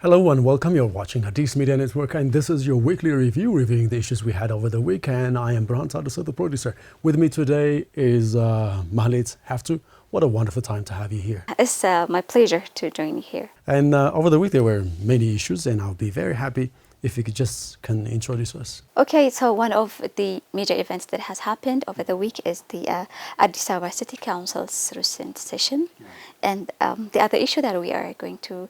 Hello and welcome. You're watching Addis Media Network, and this is your weekly review reviewing the issues we had over the week. And I am Brant Addis, the producer. With me today is Mahalit Haftu. What a wonderful time to have you here. It's my pleasure to join you here. And over the week there were many issues, and I'll be very happy if you could just introduce us. Okay, so one of the major events that has happened over the week is the Addis Ababa City Council's recent session. And the other issue that we are going to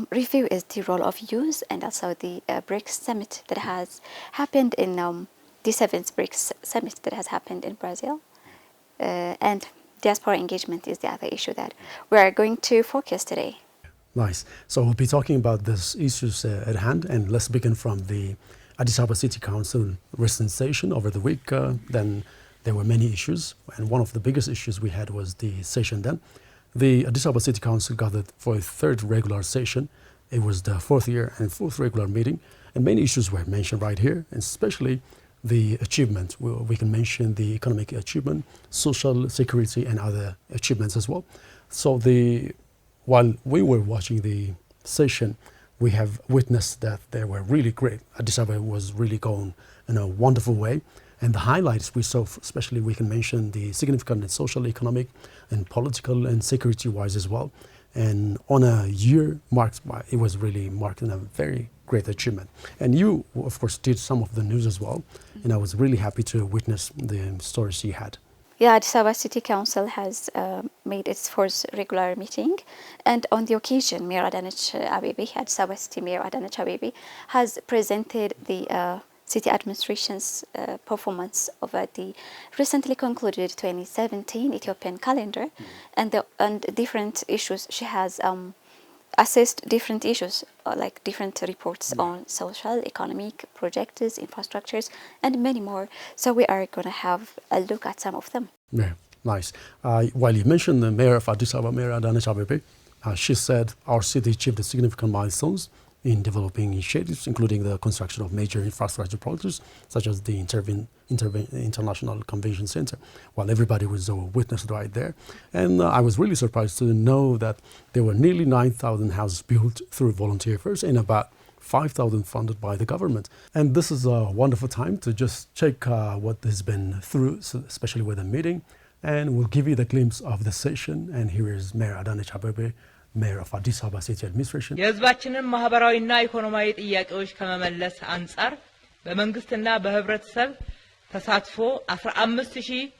review is the role of youth and also the BRICS summit that has happened in the 7th BRICS summit that has happened in Brazil. And diaspora engagement is the other issue that we are going to focus today. Nice. So we'll be talking about these issues at hand, and let's begin from the Addis Ababa City Council recent session over the week. Then there were many issues, and one of the biggest issues we had was the session then. The Addis Ababa City Council gathered for a third regular session. It was the fourth year and fourth regular meeting, and many issues were mentioned right here, and especially the achievement. We can mention the economic achievement, social security, and other achievements as well. So while we were watching the session, we have witnessed that they were really great. Addis Ababa was really going in a wonderful way. And the highlights we saw, especially we can mention the significant social, economic, and political and security-wise as well. And on a year marked by, it was really marked in a very great achievement. And you, of course, did some of the news as well. And I was really happy to witness the stories you had. Yeah, Addis Ababa City Council has made its fourth regular meeting, and on the occasion, Mayor Addis Ababa City Mayor Addis Ababa has presented the city administration's performance over the recently concluded 2017 Ethiopian calendar, and different issues. She has assessed different issues, like different reports on social, economic, projects, infrastructures, and many more. So we are going to have a look at some of them. Yeah, nice. While you mentioned the mayor of Addis Ababa, Mayor Addis Ababa, she said our city achieved significant milestones in developing initiatives, including the construction of major infrastructure projects, such as the International Convention Center, while everybody was witnessed right there. And I was really surprised to know that there were nearly 9,000 houses built through volunteer efforts and about 5,000 funded by the government. And this is a wonderful time to just check what has been through, especially with the meeting. And we'll give you the glimpse of the session. And here is Mayor Addis Ababa, Mayor of Addis Ababa City Administration. የህዝባችንን ማህበራዊና ኢኮኖሚያዊ ጥያቄዎች ከመመለስ አንጻር በመንግስትና በህብረተሰብ ተሳትፎ 15000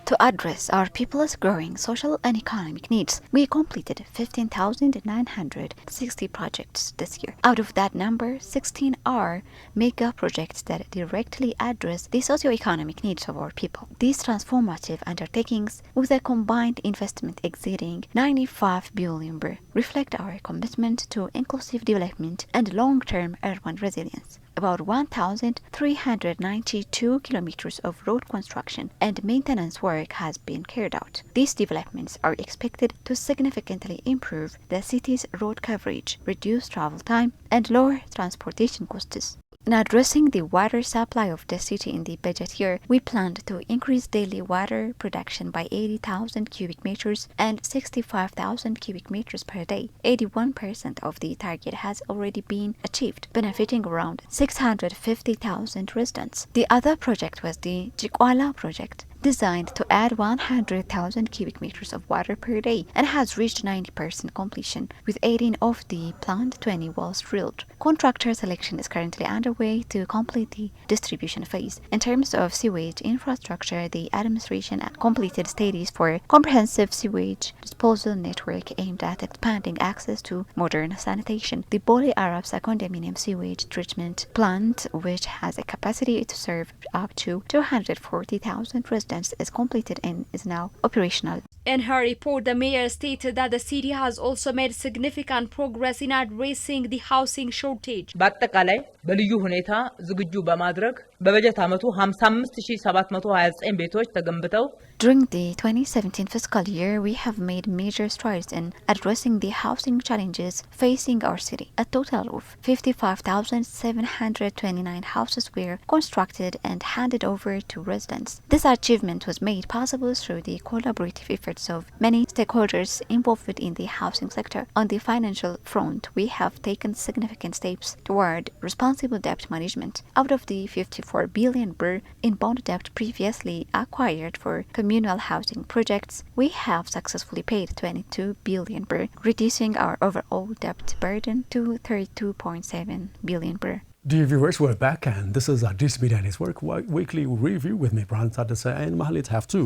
To address our people's growing social and economic needs, we completed 15,960 projects this year. Out of that number, 16 are mega projects that directly address the socio-economic needs of our people. These transformative undertakings, with a combined investment exceeding 95 billion birr, reflect our commitment to inclusive development and long-term urban resilience. About 1,392 kilometers of road construction and maintenance work has been carried out. These developments are expected to significantly improve the city's road coverage, reduce travel time, and lower transportation costs. In addressing the water supply of the city in the budget year, we planned to increase daily water production by 80,000 cubic meters and 65,000 cubic meters per day. 81% of the target has already been achieved, benefiting around 650,000 residents. The other project was the Jikwala project, designed to add 100,000 cubic meters of water per day and has reached 90% completion, with 18 of the planned 20 wells drilled. Contractor selection is currently underway to complete the distribution phase. In terms of sewage infrastructure, the administration completed studies for comprehensive sewage disposal network aimed at expanding access to modern sanitation. The Bole Arabsa condominium sewage treatment plant, which has a capacity to serve up to 240,000 residents, is completed and is now operational. In her report, the mayor stated that the city has also made significant progress in addressing the housing shortage. በአጠቃላይ በልዩ ሁኔታ ዝግጁ በማድረግ በበጀት ዓመቱ 55729 ቤቶች ተገንብተው During the 2017 fiscal year, we have made major strides in addressing the housing challenges facing our city. A total of 55,729 houses were constructed and handed over to residents. This achievement was made possible through the collaborative efforts of many stakeholders involved in the housing sector. On the financial front, we have taken significant steps toward responsible debt management. Out of the 54 billion birr in bond debt previously acquired for communal housing projects, we have successfully paid 22 billion birr, reducing our overall debt burden to 32.7 billion birr. Dear viewers, we're back, and this is Addis Media Network weekly review with me, Brian Tadessa and Mahalit. Have two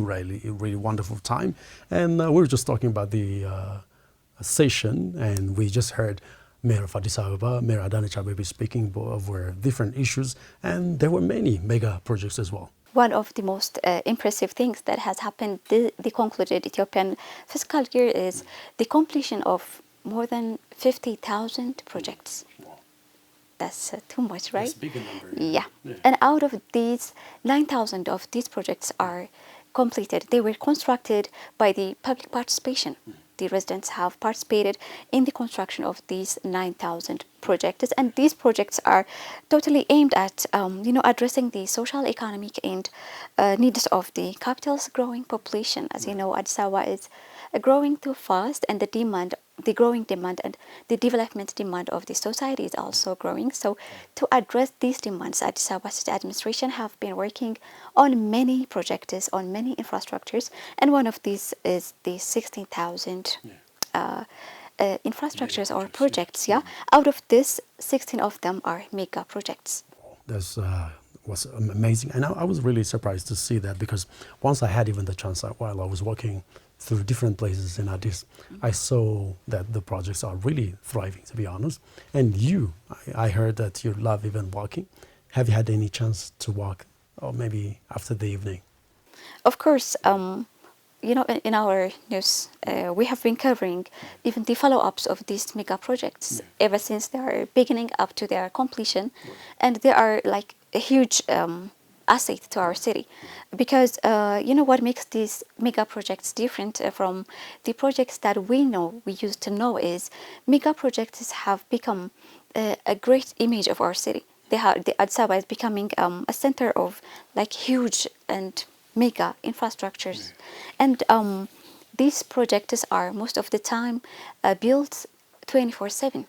really wonderful time, and we were just talking about the session, and we just heard Mayor of Addis Ababa, Mayor Addis Ababa speaking over different issues, and there were many mega projects as well. One of the most impressive things that has happened the concluded Ethiopian fiscal year is the completion of more than 50,000 projects. That's too much, right? That's a big number. Yeah. And out of these, 9,000 of these projects are completed. They were constructed by the public participation. The residents have participated in the construction of these 9,000 projects, and these projects are totally aimed at, addressing the social, economic, and needs of the capital's growing population. As you know, Addis Ababa is growing too fast, and the growing demand and the development demand of the society is also growing. So, to address these demands, Addis Ababa City Administration have been working on many projects, on many infrastructures, and one of these is the 16,000 infrastructures or projects. Yeah, out of this, 16 of them are mega projects. That's was amazing, and I was really surprised to see that, because once I had even the chance while I was walking through different places in Addis, I saw that the projects are really thriving, to be honest. And I heard that you love even walking. Have you had any chance to walk, or maybe after the evening? Of course, in our news, we have been covering even the follow-ups of these mega projects ever since they are beginning up to their completion, and they are like a huge asset to our city, because what makes these mega projects different from the projects that we used to know is mega projects have become a great image of our city. The Addis Ababa is becoming a center of like huge and mega infrastructures, and these projects are most of the time built 24/7,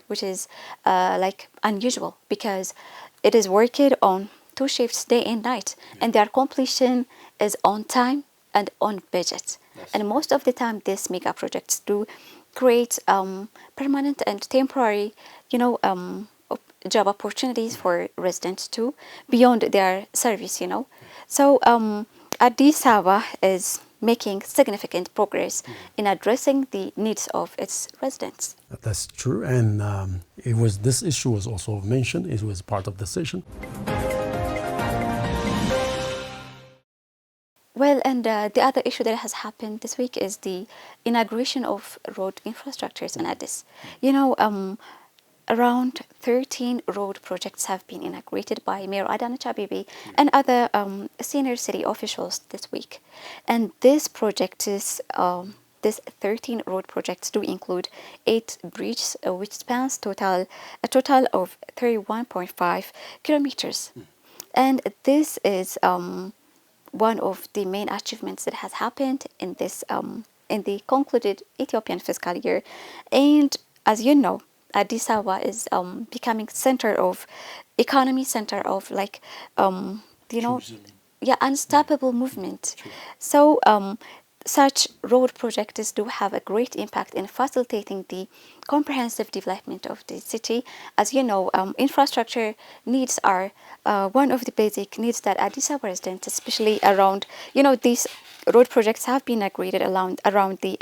which is like unusual, because it is worked on 2 shifts, day and night, and their completion is on time and on budget. And most of the time, these mega projects do create permanent and temporary, job opportunities for residents too, beyond their service. So Addis Ababa is making significant progress in addressing the needs of its residents. That's true, and this issue was also mentioned. It was part of the session. Well, and the other issue that has happened this week is the inauguration of road infrastructures in Addis. Around 13 road projects have been inaugurated by Mayor Addis Ababa and other senior city officials this week. And this 13 road projects do include 8 bridges, which spans a total of 31.5 kilometers. And this is one of the main achievements that has happened in this in the concluded Ethiopian fiscal year. And as you know, Addis Ababa is becoming center of economy, center of unstoppable movement. So such road projects do have a great impact in facilitating the comprehensive development of the city. As you know, infrastructure needs are one of the basic needs that Addis Ababa residents, especially around, these road projects have been inaugurated around the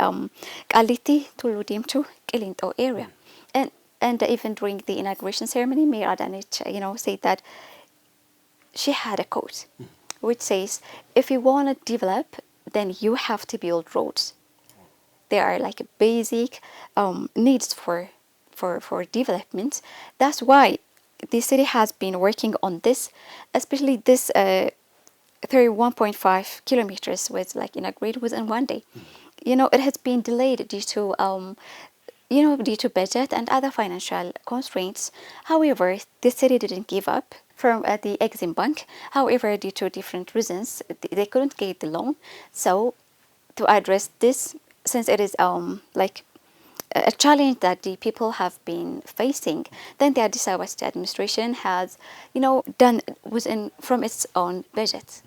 Kaliti, Tulu Dimtu, Kilinto area. And even during the inauguration ceremony, Mayor Addis, said that she had a quote which says, "If you want to develop, then you have to build roads." They are like basic needs for development. That's why the city has been working on this, especially this 31.5 kilometers was like inaugurated within one day. It has been delayed due to due to budget and other financial constraints. However, the city didn't give up from the Exim Bank. However, due to different reasons, they couldn't get the loan. So, to address this, since it is like a challenge that the people have been facing, then the Addis Ababa State Administration has, done within from its own budget.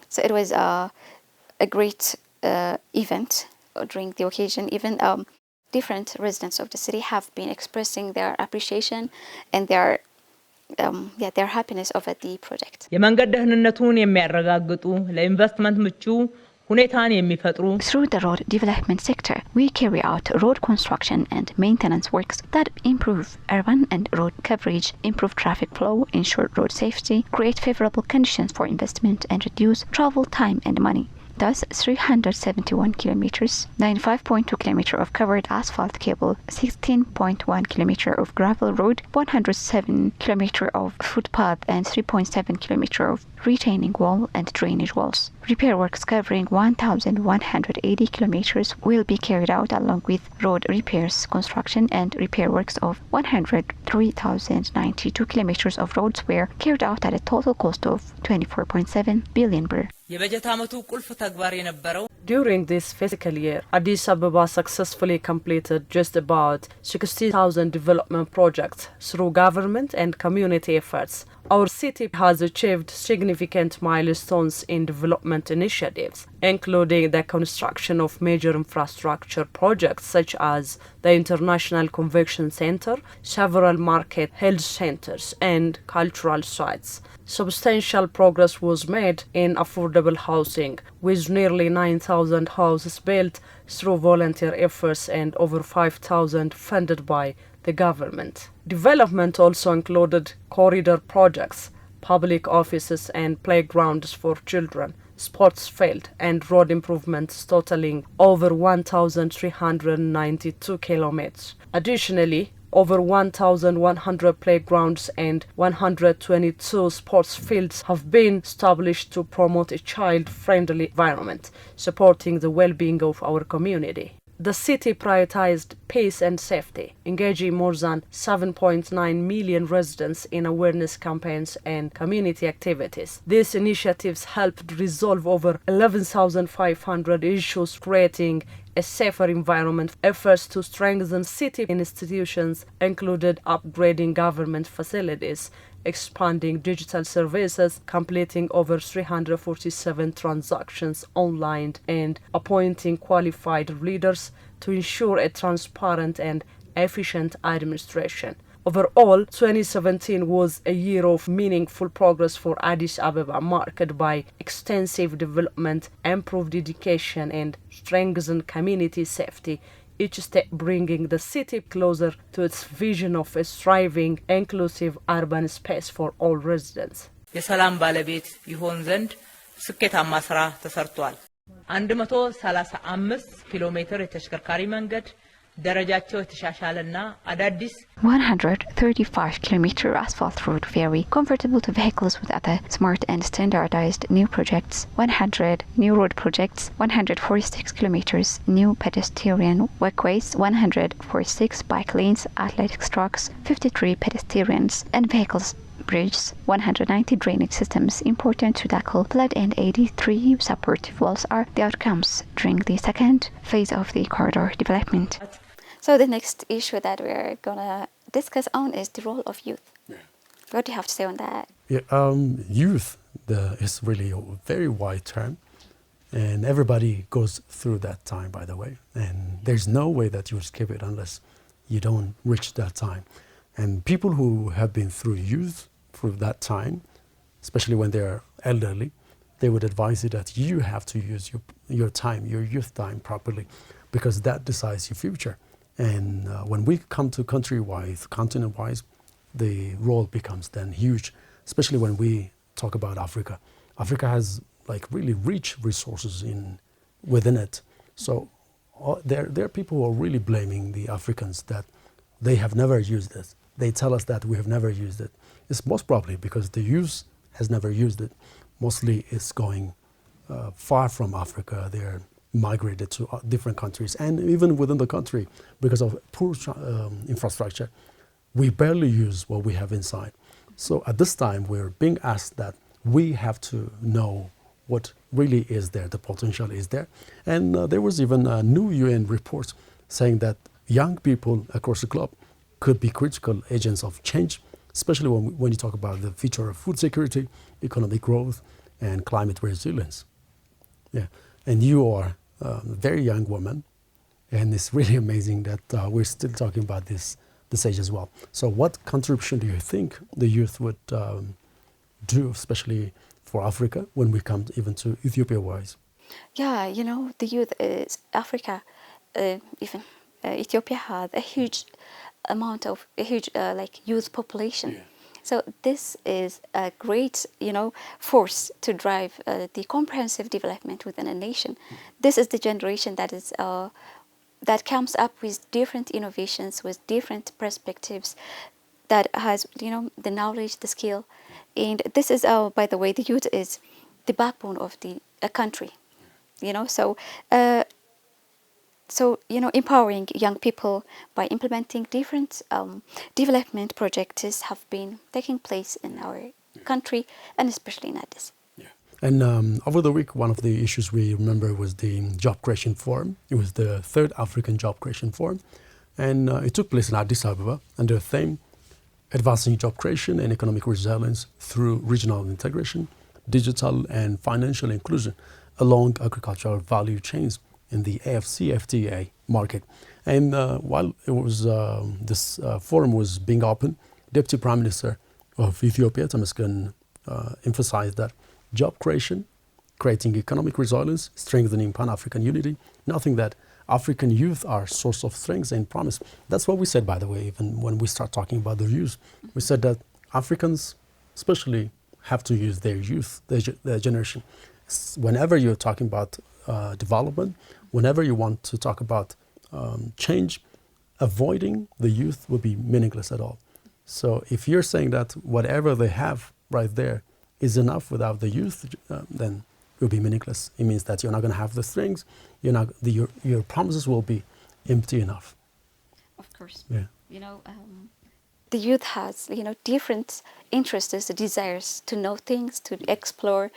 So it was a great event during the occasion. Even different residents of the city have been expressing their appreciation and their happiness over the project. የመንገድ ደህንነቱን የሚያረጋግጡ ለኢንቨስትመንት ምቹ ሁኔታን የሚፈጥሩ Through the road development sector, we carry out road construction and maintenance works that improve urban and road coverage, improve traffic flow, ensure road safety, create favorable conditions for investment, and reduce travel time and money. Thus, 371 kilometers, 95.2 kilometers of covered asphalt cable, 16.1 kilometers of gravel road, 107 kilometers of footpath, and 3.7 kilometers of retaining wall and drainage walls. Repair works covering 1,180 kilometers will be carried out along with road repairs, construction, and repair works of 103,092 kilometers of roads were carried out at a total cost of 24.7 billion birr. የበጀት ዓመቱ ቁልፍ ተግባር የነበረው During this fiscal year, Addis Ababa successfully completed just about 60,000 development projects through government and community efforts. Our city has achieved significant milestones in development initiatives, including the construction of major infrastructure projects such as the International Convention Center, several market health centers, and cultural sites. Substantial progress was made in affordable housing, with nearly 9,000 houses built through volunteer efforts and over 5,000 funded by the government. Development also included corridor projects, public offices and playgrounds for children, sports field, and road improvements totaling over 1,392 kilometers. Additionally, over 1,100 playgrounds and 122 sports fields have been established to promote a child-friendly environment, supporting the well-being of our community. The city prioritized peace and safety, engaging more than 7.9 million residents in awareness campaigns and community activities. These initiatives helped resolve over 11,500 issues, creating a safer environment. Efforts to strengthen city institutions included upgrading government facilities, expanding digital services, completing over 347 transactions online, and appointing qualified leaders to ensure a transparent and efficient administration. Overall, 2017 was a year of meaningful progress for Addis Ababa, marked by extensive development, improved education, and strengthened community safety, each step bringing the city closer to its vision of a thriving, inclusive urban space for all residents. የሰላም ባለቤት ይሆን ዘንድ ስኬታማ ስራ ተሰርቷል። 135 ኪሎ ሜትር የተሽከርካሪ መንገድ ደረጃቸው የተሻሻለና አዳዲስ 135 kilometer asphalt road very comfortable to vehicles with other smart and standardized new projects, 100 new road projects, 146 kilometers new pedestrian walkways, 146 bike lanes, athletic tracks, 53 pedestrians and vehicles bridges, 190 drainage systems important to tackle flood, and 83 supportive walls are the outcomes during the second phase of the corridor development. So the next issue that we're gonna discuss on is the role of youth. Yeah. What do you have to say on that? Yeah, youth is really a very wide term, and everybody goes through that time, by the way. And there's no way that you skip it unless you don't reach that time. And people who have been through youth, through that time, especially when they're elderly, they would advise you that you have to use your time, your youth time properly, because that decides your future. And when we come to country-wise, continent-wise, the role becomes then huge, especially when we talk about Africa. Africa has like really rich resources within it. So there are people who are really blaming the Africans that they have never used it. they tell us that we have never used it. It's most probably because the youth has never used it. Mostly it's going far from Africa. They're migrated to different countries, and even within the country, because of poor infrastructure, we barely use what we have inside. So at this time, we're being asked that we have to know what really is there, the potential is there. And there was even a new UN report saying that young people across the globe could be critical agents of change, especially when you talk about the future of food security, economic growth, and climate resilience. Yeah, and you are a very young woman, and it's really amazing that we're still talking about this age as well. So what contribution do you think the youth would do, especially for Africa, when we come even to Ethiopia-wise? Yeah, you know, the youth is Africa, even Ethiopia has a huge amount of like youth population. Yeah. So this is a great, force to drive the comprehensive development within a nation. This is the generation that is that comes up with different innovations, with different perspectives, that has, the knowledge, the skill, and this is, by the way, the youth is the backbone of a country. So empowering young people by implementing different development projects have been taking place in our country, and especially in Addis. Yeah. And over the week, one of the issues we remember was the Job Creation Forum. It was the third African Job Creation Forum, and it took place in Addis Ababa under the theme Advancing Job Creation and Economic Resilience through Regional Integration, Digital and Financial Inclusion along agricultural value chains in the AFC-FTA market. And while it was this forum was being opened, Deputy Prime Minister of Ethiopia, Temesgen, emphasized that job creation, creating economic resilience, strengthening Pan-African unity, nothing that African youth are source of strength and promise. That's what we said, by the way, even when we start talking about the youth. We said that Africans especially have to use their youth, their generation. Whenever you're talking about development, whenever you want to talk about change, avoiding the youth will be meaningless at all. So if you're saying that whatever they have right there is enough without the youth, then it will be meaningless. It means that you're not going to have the strings. Your promises will be empty enough. Of course. Yeah. The youth has, different interests, desires to know things, to explore,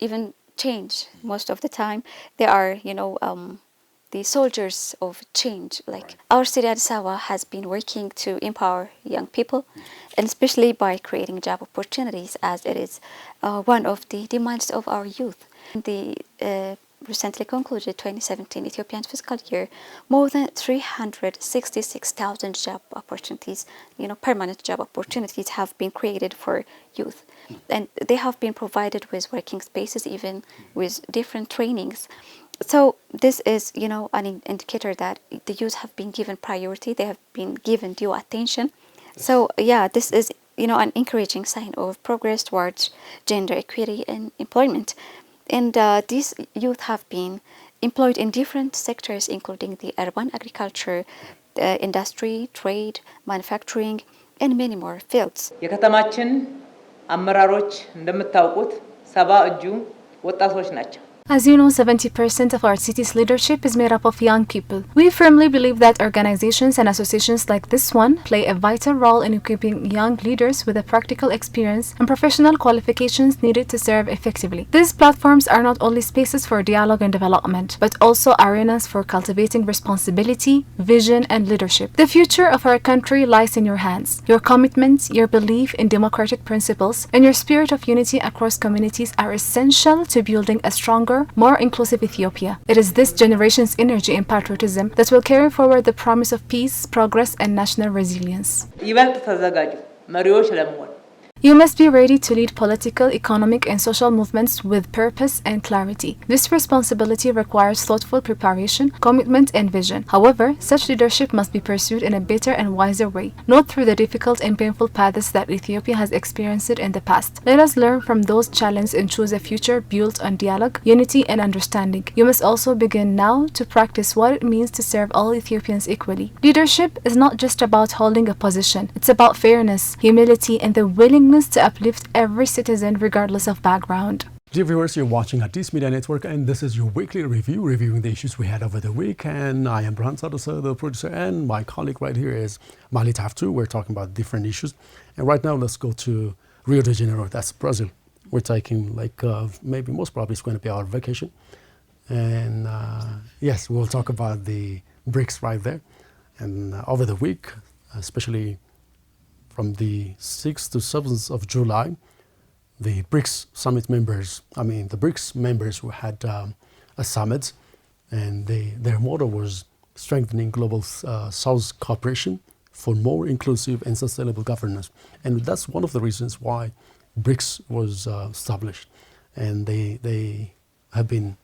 even change. Most of the time, they are, the soldiers of change. Like our city, Addis Ababa, has been working to empower young people, and especially by creating job opportunities, as it is one of the demands of our youth. The recently concluded 2017 Ethiopian fiscal year, more than 366,000 job opportunities, permanent job opportunities have been created for youth. And they have been provided with working spaces, even with different trainings. So this is, an indicator that the youth have been given priority. They have been given due attention. So, this is, an encouraging sign of progress towards gender equity and employment. And these youth have been employed in different sectors, including the urban agriculture, industry, trade, manufacturing, and many more fields. የከተማችን አመራሮች እንደምታውቁት 70 እጁ ወጣቶች ናቸው። As you know, 70% of our city's leadership is made up of young people. We firmly believe that organizations and associations like this one play a vital role in equipping young leaders with the practical experience and professional qualifications needed to serve effectively. These platforms are not only spaces for dialogue and development, but also arenas for cultivating responsibility, vision, and leadership. The future of our country lies in your hands. Your commitment, your belief in democratic principles, and your spirit of unity across communities are essential to building a stronger, more inclusive Ethiopia. It is this generation's energy and patriotism that will carry forward the promise of peace, progress, and national resilience. ይበልጥ ተዘጋጁ መሪዎች ለመሆን You must be ready to lead political, economic, and social movements with purpose and clarity. This responsibility requires thoughtful preparation, commitment, and vision. However, such leadership must be pursued in a better and wiser way, not through the difficult and painful paths that Ethiopia has experienced in the past. Let us learn from those challenges and choose a future built on dialogue, unity, and understanding. You must also begin now to practice what it means to serve all Ethiopians equally. Leadership is not just about holding a position. It's about fairness, humility, and the willingness to uplift every citizen regardless of background. Dear viewers, you're watching Addis Media Network, and this is your weekly review, reviewing the issues we had over the week. And I am Burhan Sadasa, the producer, and my colleague right here is Mali Taftu. We're talking about different issues. And right now, let's go to Rio de Janeiro, that's Brazil. We're taking maybe most probably it's going to be our vacation. And yes, we'll talk about the BRICS right there. And over the week, especially from the 6th to 7th of July, the BRICS summit members, the BRICS members who had a summit, and their motto was strengthening global South cooperation for more inclusive and sustainable governance. And that's one of the reasons why BRICS was established. And they have been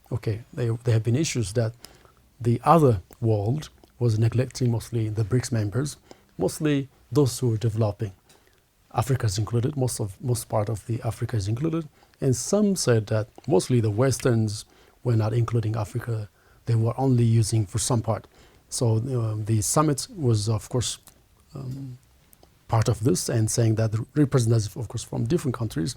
issues that the other world was neglecting, mostly the BRICS members, mostly those who are developing. Africa is included, most part of the Africa is included, and some said that mostly the Westerns were not including Africa, they were only using for some part. So the summit was, of course, part of this, and saying that the representatives, of course, from different countries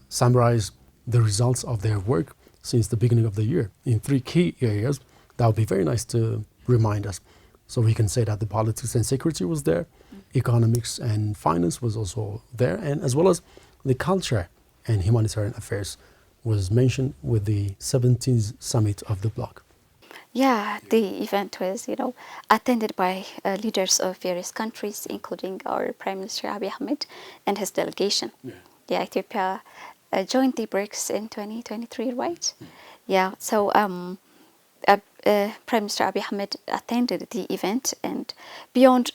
summarize the results of their work since the beginning of the year in 3 key areas. That would be very nice to remind us. So we can say that the politics and security was there, economics and finance was also there, and as well as the culture and humanitarian affairs was mentioned with the 17th summit of the bloc. Yeah, the event was, attended by leaders of various countries, including our Prime Minister Abiy Ahmed and his delegation. Yeah, Ethiopia joined the BRICS in 2023, right? Yeah, so Prime Minister Abiy Ahmed attended the event, and beyond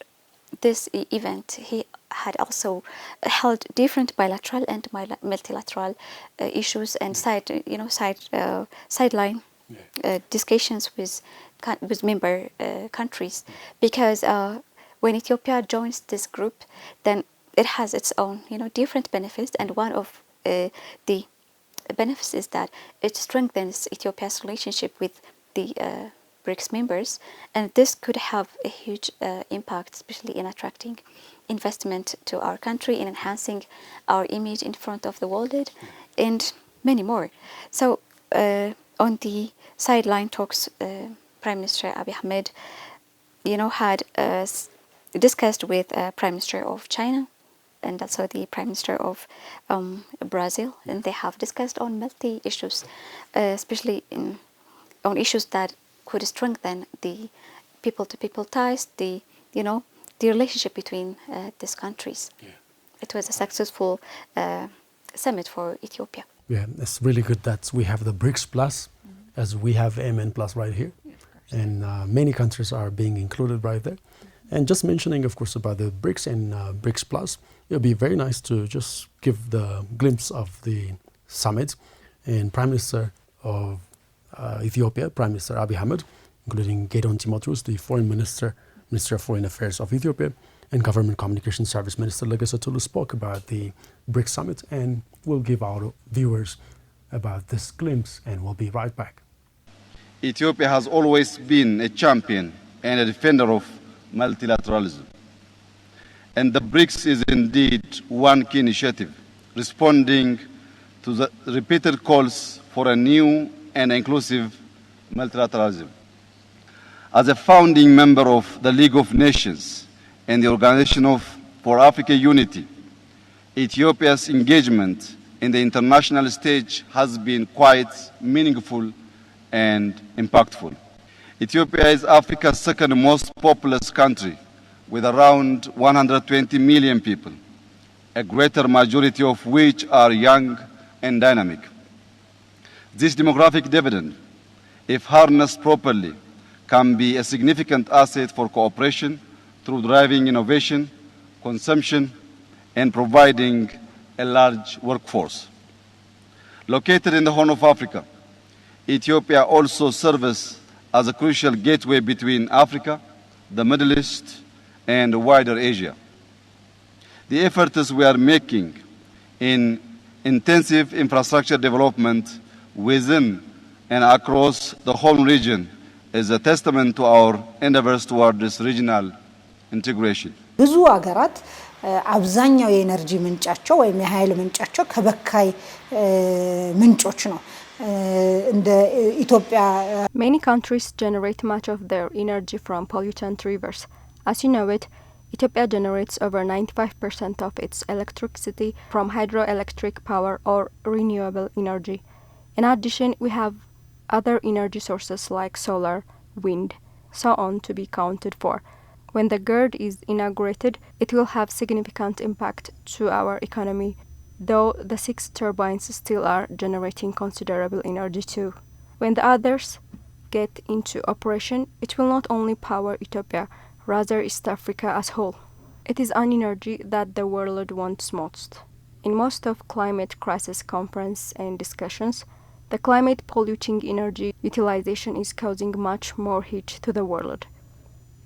this event, he had also held different bilateral and multilateral issues and sideline discussions with member countries, because when Ethiopia joins this group, then it has its own different benefits, and one of the benefits is that it strengthens Ethiopia's relationship with the BRICS members, and this could have a huge impact, especially in attracting investment to our country, in enhancing our image in front of the world, and many more. So on the sideline talks, Prime Minister Abiy Ahmed, had discussed with Prime Minister of China and also the Prime Minister of Brazil, and they have discussed on multi issues, especially on issues that could strengthen the people-to-people ties, the relationship between these countries. Yeah. It was a successful summit for Ethiopia. Yeah, it's really good that we have the BRICS Plus, as we have AMN Plus right here, and many countries are being included right there. And just mentioning, of course, about the BRICS and BRICS Plus, it would be very nice to just give the glimpse of the summit. And Prime Minister of Ethiopia, Prime Minister Abiy Ahmed, including Gedon Timotheus, the Foreign Minister, Minister of Foreign Affairs of Ethiopia, and Government Communication Service Minister Legesse Tulu spoke about the BRICS Summit, and we'll give our viewers about this glimpse, and we'll be right back. Ethiopia has always been a champion and a defender of multilateralism. And the BRICS is indeed one key initiative, responding to the repeated calls for a new and inclusive multilateralism. As a founding member of the League of Nations and the Organization for African Unity, Ethiopia's engagement in the international stage has been quite meaningful and impactful. Ethiopia is Africa's second most populous country, with around 120 million people, a greater majority of which are young and dynamic. This demographic dividend, if harnessed properly, can be a significant asset for cooperation through driving innovation, consumption, and providing a large workforce. Located in the Horn of Africa, Ethiopia also serves as a crucial gateway between Africa, the Middle East, and wider Asia. The efforts we are making in intensive infrastructure development within and across the whole region is a testament to our endeavors towards regional integration. ብዙ ሀገራት አብዛኛው የኤነርጂ ምንጫቸው ወይም የኃይል ምንጫቸው ከበካይ ምንጮች ነው። እንደ ኢትዮጵያ Many countries generate much of their energy from pollutant rivers. As you know it, Ethiopia generates over 95% of its electricity from hydroelectric power or renewable energy. In addition, we have other energy sources like solar, wind, so on to be counted for. When the GERD is inaugurated, it will have significant impact to our economy, though the 6 turbines still are generating considerable energy too. When the others get into operation, it will not only power Ethiopia, rather East Africa as whole. It is an energy that the world wants most. In most of climate crisis conference and discussions, the climate polluting energy utilization is causing much more heat to the world.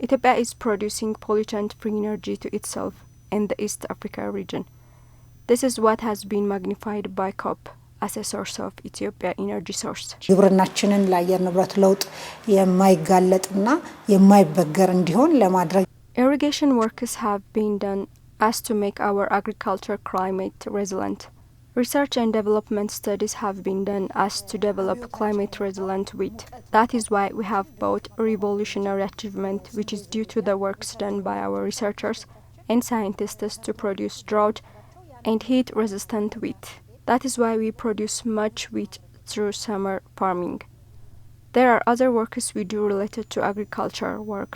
Ethiopia is producing pollutant-free energy to itself and the East Africa region. This is what has been magnified by COP as a source of Ethiopia energy source. ግብርናችንን ለአየር ንብረት ለውጥ የማይጋለጥና የማይበገር እንዲሆን ለማድረግ Irrigation works have been done as to make our agriculture climate resilient. Research and development studies have been done as to develop climate resilient wheat. That is why we have bought revolutionary achievement which is due to the works done by our researchers and scientists to produce drought and heat resistant wheat. That is why we produce much wheat through summer farming. There are other works we do related to agriculture work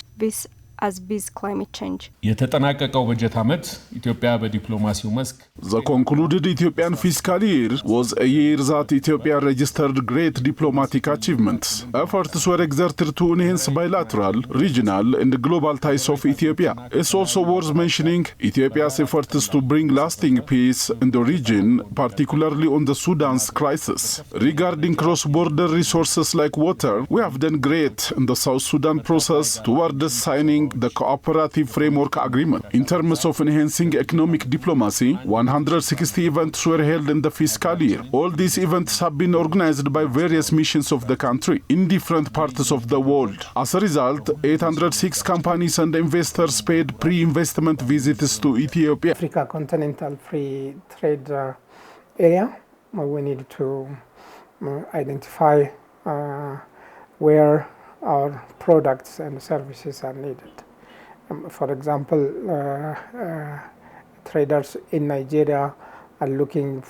as with climate change. የተጠናቀቀው በጀት ዓመት ኢትዮጵያ በዲፕሎማሲው መስክ The concluded Ethiopian fiscal year was a year that Ethiopia registered great diplomatic achievements. Efforts were exerted to enhance bilateral, regional and global ties of Ethiopia. It's also worth mentioning Ethiopia's efforts to bring lasting peace in the region, particularly on the Sudan's crisis. Regarding cross-border resources like water, we have done great in the South Sudan process towards signing the cooperative framework agreement. In terms of enhancing economic diplomacy, 160 events were held in the fiscal year. All these events have been organized by various missions of the country in different parts of the world. As a result, 806 companies and investors paid pre-investment visits to Ethiopia. Africa Continental Free Trade Area, we need to identify where our products and services are needed. For example, traders in Nigeria are looking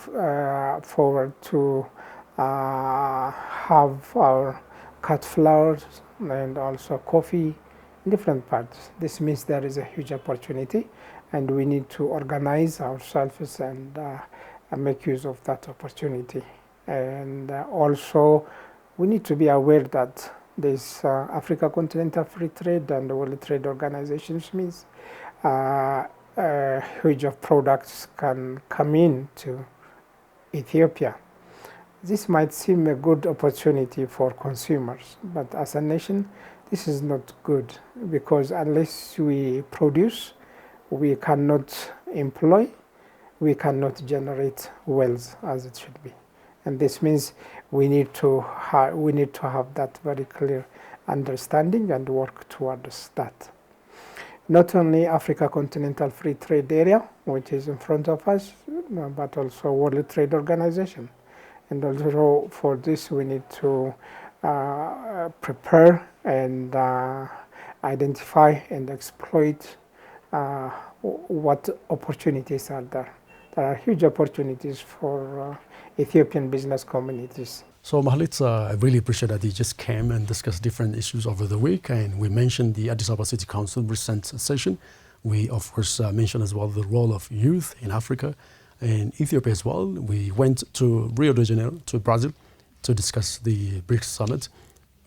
forward to have our cut flowers and also coffee in different parts. This means there is a huge opportunity and we need to organize ourselves and make use of that opportunity. And also we need to be aware that this Africa Continental Free Trade and the World Trade Organizations means a huge of products can come in to Ethiopia. This might seem a good opportunity for consumers, but as a nation, this is not good because unless we produce, we cannot employ, we cannot generate wealth as it should be. And this means we need to have that very clear understanding and work towards that. Not only Africa Continental Free Trade Area, which is in front of us, but also World Trade Organization. And also for this we need to prepare and identify and exploit what opportunities are there. There are huge opportunities for Ethiopian business communities. So Mahalit, I really appreciate that you just came and discussed different issues over the week, and we mentioned the Addis Ababa City Council recent session. We of course mentioned as well the role of youth in Africa and Ethiopia as well. We went to Rio de Janeiro, to Brazil, to discuss the BRICS summit,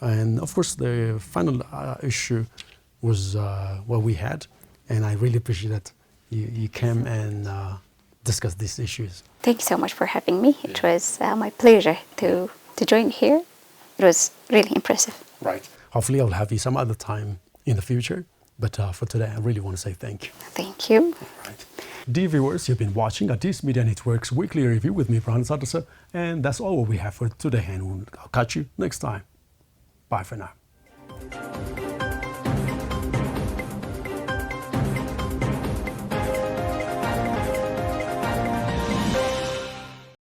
and of course the final issue was what we had, and I really appreciate that you came and discuss these issues. Thank you so much for having me. It was my pleasure to join here. It was really impressive. Right. Hopefully I'll have you some other time in the future. But for today, I really want to say thank you. Thank you. All right. Dear viewers, you've been watching Addis Media Network's weekly review with me, Brian Sadasa, and that's all we have for today, and I'll catch you next time. Bye for now.